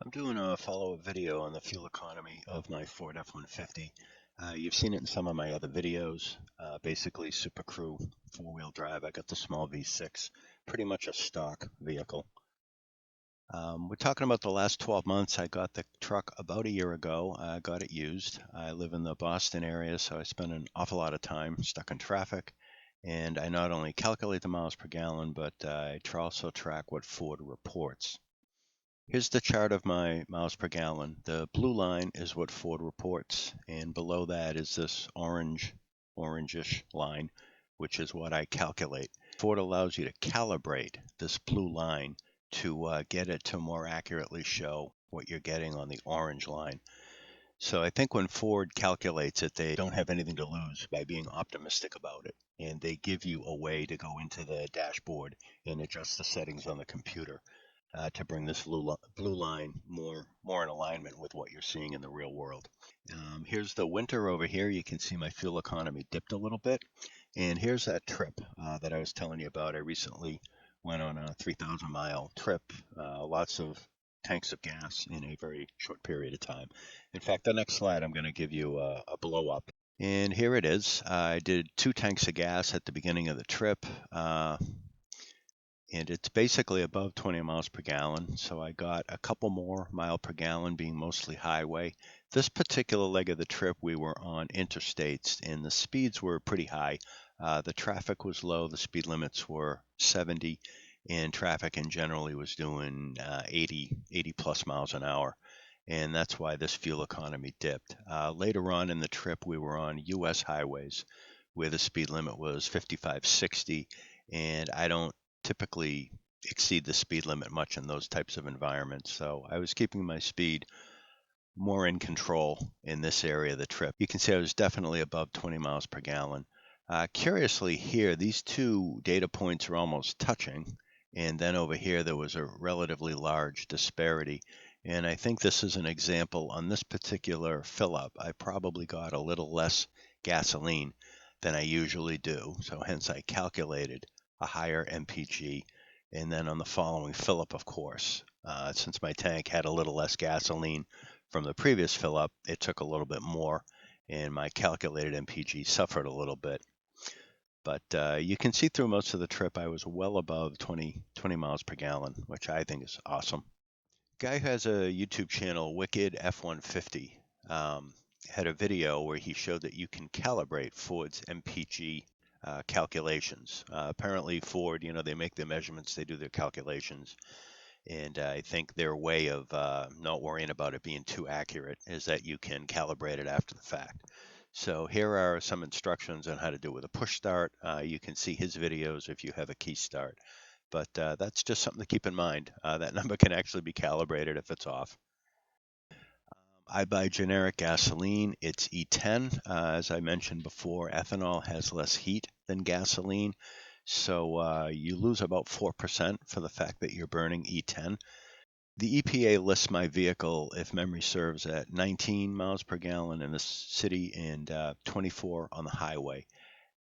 I'm doing a follow-up video on the fuel economy of my Ford F-150. You've seen it in some of my other videos. Basically, Super Crew four-wheel drive. I got the small V6, pretty much a stock vehicle. We're talking about the last 12 months. I got the truck about a year ago. I got it used. I live in the Boston area, so I spend an awful lot of time stuck in traffic. And I not only calculate the miles per gallon, but I also track what Ford reports. Here's the chart of my miles per gallon. The blue line is what Ford reports, and below that is this orangish line, which is what I calculate. Ford allows you to calibrate this blue line to get it to more accurately show what you're getting on the orange line. So I think when Ford calculates it, they don't have anything to lose by being optimistic about it. And they give you a way to go into the dashboard and adjust the settings on the computer to bring this blue line more in alignment with what you're seeing in the real world. Here's the winter over here. You can see my fuel economy dipped a little bit. And here's that trip that I was telling you about. I recently went on a 3,000 mile trip, lots of tanks of gas in a very short period of time. In fact, the next slide, I'm going to give you a blow up. And here it is. I did 2 tanks of gas at the beginning of the trip. And it's basically above 20 miles per gallon. So I got a couple more mile per gallon, being mostly highway. This particular leg of the trip, we were on interstates, and the speeds were pretty high. The traffic was low, the speed limits were 70, and traffic in general was doing 80 plus miles an hour. And that's why this fuel economy dipped. Later on in the trip, we were on U.S. highways where the speed limit was 55, 60, and I don't typically exceed the speed limit much in those types of environments. So I was keeping my speed more in control in this area of the trip. You can see I was definitely above 20 miles per gallon. Curiously here, these two data points are almost touching. And then over here, there was a relatively large disparity. And I think this is an example on this particular fill up. I probably got a little less gasoline than I usually do. So hence I calculated a higher MPG. And then on the following fill up, of course, since my tank had a little less gasoline from the previous fill up, it took a little bit more, and my calculated MPG suffered a little bit. But you can see through most of the trip, I was well above 20 miles per gallon, which I think is awesome. Guy who has a YouTube channel, Wicked F150, had a video where he showed that you can calibrate Ford's MPG calculations. Apparently, Ford, they make their measurements, they do their calculations. And I think their way of not worrying about it being too accurate is that you can calibrate it after the fact. So here are some instructions on how to do it with a push start. You can see his videos if you have a key start. But that's just something to keep in mind. That number can actually be calibrated if it's off. I buy generic gasoline. It's E10. As I mentioned before, ethanol has less heat than gasoline. So you lose about 4% for the fact that you're burning E10. The EPA lists my vehicle, if memory serves, at 19 miles per gallon in the city and 24 on the highway.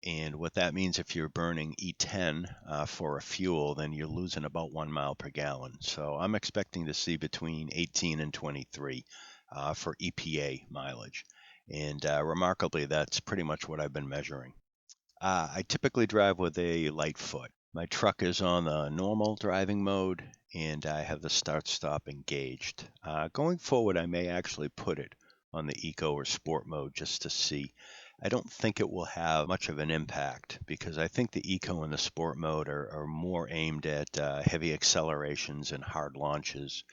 And what that means, if you're burning E10 for a fuel, then you're losing about 1 mile per gallon. So I'm expecting to see between 18 and 23 for EPA mileage. And remarkably, that's pretty much what I've been measuring. I typically drive with a light foot. My truck is on the normal driving mode, and I have the start-stop engaged. Going forward, I may actually put it on the eco or sport mode just to see. I don't think it will have much of an impact because I think the eco and the sport mode are more aimed at heavy accelerations and hard launches.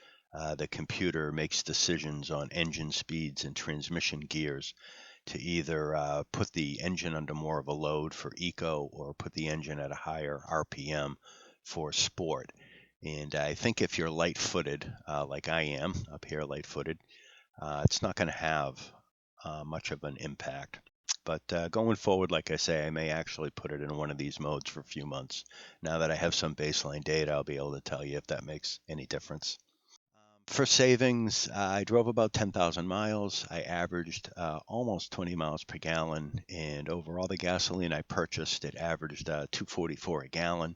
The computer makes decisions on engine speeds and transmission gears to either put the engine under more of a load for eco or put the engine at a higher RPM for sport. And I think if you're light-footed, like I am up here, light-footed, it's not going to have much of an impact. But going forward, like I say, I may actually put it in one of these modes for a few months. Now that I have some baseline data, I'll be able to tell you if that makes any difference. For savings, I drove about 10,000 miles. I averaged almost 20 miles per gallon, and overall the gasoline I purchased, it averaged 2.44 a gallon.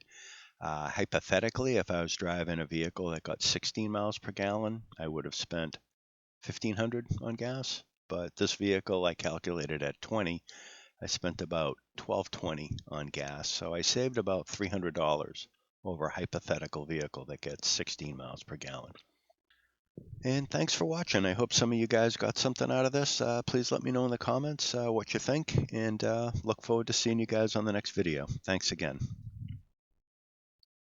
Hypothetically, if I was driving a vehicle that got 16 miles per gallon, I would have spent 1,500 on gas. But this vehicle, I calculated at 20. I spent about 1220 on gas, so I saved about $300 over a hypothetical vehicle that gets 16 miles per gallon. And thanks for watching. I hope some of you guys got something out of this. Please let me know in the comments what you think, and look forward to seeing you guys on the next video. Thanks again.